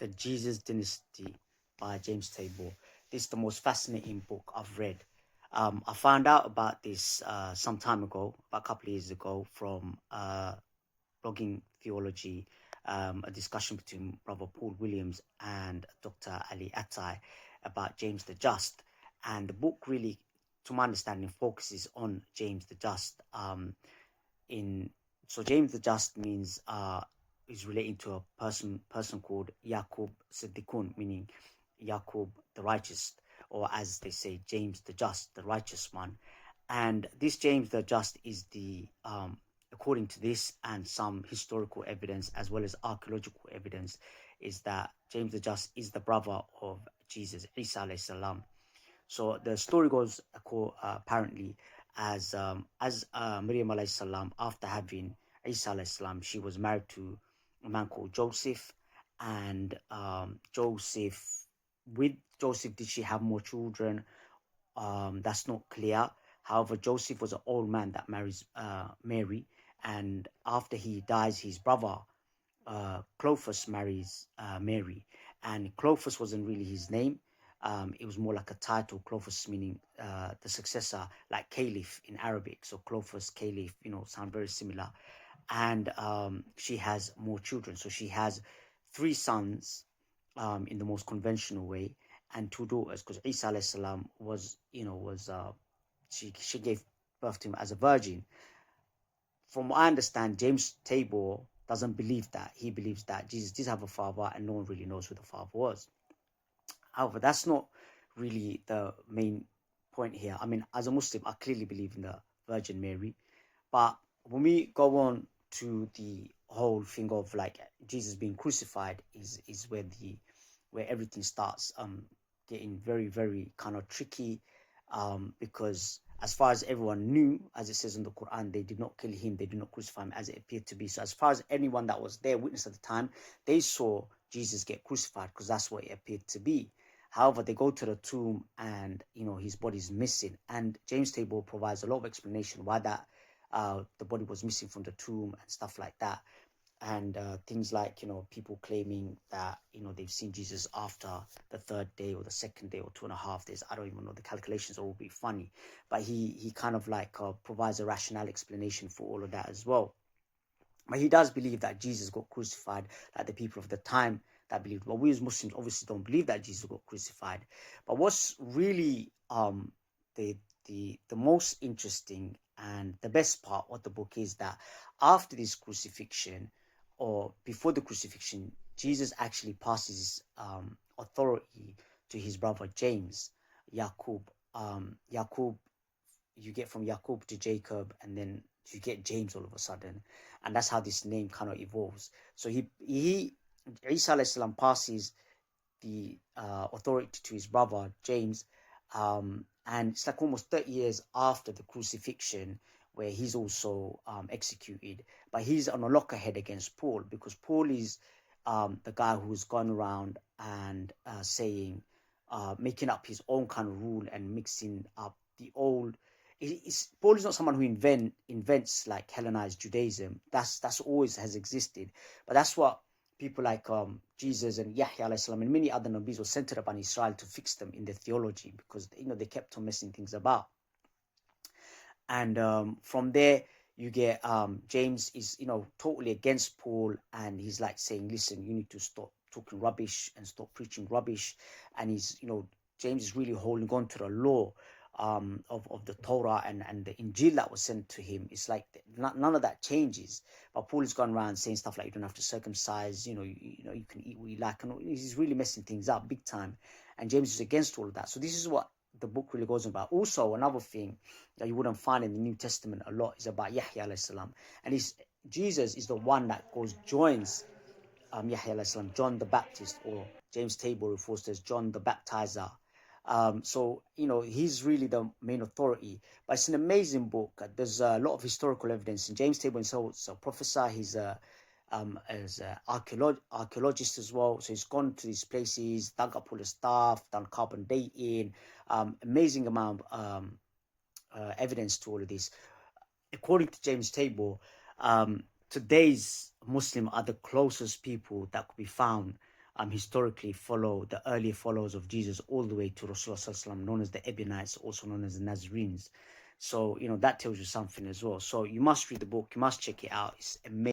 The Jesus Dynasty by James Tabor. This is the most fascinating book I've read. I found out about this some time ago, about a couple of years ago, from blogging theology, a discussion between Brother Paul Williams and Dr. Ali Attai about James the Just. And the book really, to my understanding, focuses on James the Just. In So James the Just means is relating to a person called Yaqub Siddiqun, meaning Yaqub the righteous, or as they say, James the Just, the righteous one. And this James the Just is the according to this and some historical evidence as well as archaeological evidence, is that James the Just is the brother of Jesus, Isa alayhi salam. So the story goes apparently as Maryam alayhi salam, after having Isa alayhi salam, she was married to a man called Joseph, and with Joseph, did she have more children? That's not clear. However, Joseph was an old man that marries Mary, and after he dies, his brother Clopas marries Mary, and Clopas wasn't really his name. It was more like a title, Clopas meaning the successor, like Caliph in Arabic. So Clopas, Caliph, sound very similar. And she has more children. So she has three sons in the most conventional way, and two daughters, because Isa alayhi salam she gave birth to him as a virgin. From what I understand, James Tabor doesn't believe that. He believes that Jesus did have a father and no one really knows who the father was. However, that's not really the main point here. I mean, as a Muslim, I clearly believe in the Virgin Mary. But when we go on to the whole thing of like Jesus being crucified is where everything starts getting very, very kind of tricky, because as far as everyone knew, as it says in the Quran, they did not kill him, they did not crucify him as it appeared to be. So as far as anyone that was there, witness at the time, they saw Jesus get crucified because that's what it appeared to be. However, they go to the tomb and his body is missing, and James Tabor provides a lot of explanation why that the body was missing from the tomb and stuff like that. And things like people claiming that they've seen Jesus after the third day or the second day or 2.5 days. I don't even know, the calculations are all be funny, but he kind of like provides a rational explanation for all of that as well. But he does believe that Jesus got crucified, like the people of the time that believed. But we as Muslims obviously don't believe that Jesus got crucified. But what's really the the most interesting and the best part of the book is that after this crucifixion, or before the crucifixion, Jesus actually passes authority to his brother James, Yaqub. Yaqub, you get from Yaqub to Jacob, and then you get James all of a sudden, and that's how this name kind of evolves. So he Isa alayhi salam passes the authority to his brother James, and it's like almost 30 years after the crucifixion where he's also executed. But he's on a lockerhead against Paul, because Paul is the guy who's gone around and saying, making up his own kind of rule and mixing up the old. Paul is not someone who invents like Hellenized Judaism. That's always has existed, but that's what people like Jesus and Yahya alayhi salam and many other nabis were centered upon Israel to fix them in their theology, because they kept on messing things about. And from there you get James is totally against Paul, and he's like saying, listen, you need to stop talking rubbish and stop preaching rubbish. And he's James is really holding on to the law of the Torah and the Injil that was sent to him. It's like none of that changes. But Paul has gone around saying stuff like you don't have to circumcise, you can eat what you like, and he's really messing things up big time. And James is against all of that. So this is what the book really goes on about. Also, another thing that you wouldn't find in the New Testament a lot is about Yahya alayhi salam, and Jesus is the one that joins Yahya alayhi salam, John the Baptist, or James Tabor refers to as John the Baptizer. So he's really the main authority. But it's an amazing book. There's a lot of historical evidence, and James Tabor himself is a professor. He's as an archaeologist as well. So he's gone to these places, dug up all the stuff, done carbon dating, amazing amount of evidence to all of this. According to James Tabor, today's Muslim are the closest people that could be found historically follow the early followers of Jesus all the way to Rasulullah, known as the Ebionites, also known as the Nazarenes. So, that tells you something as well. So you must read the book, you must check it out. It's amazing.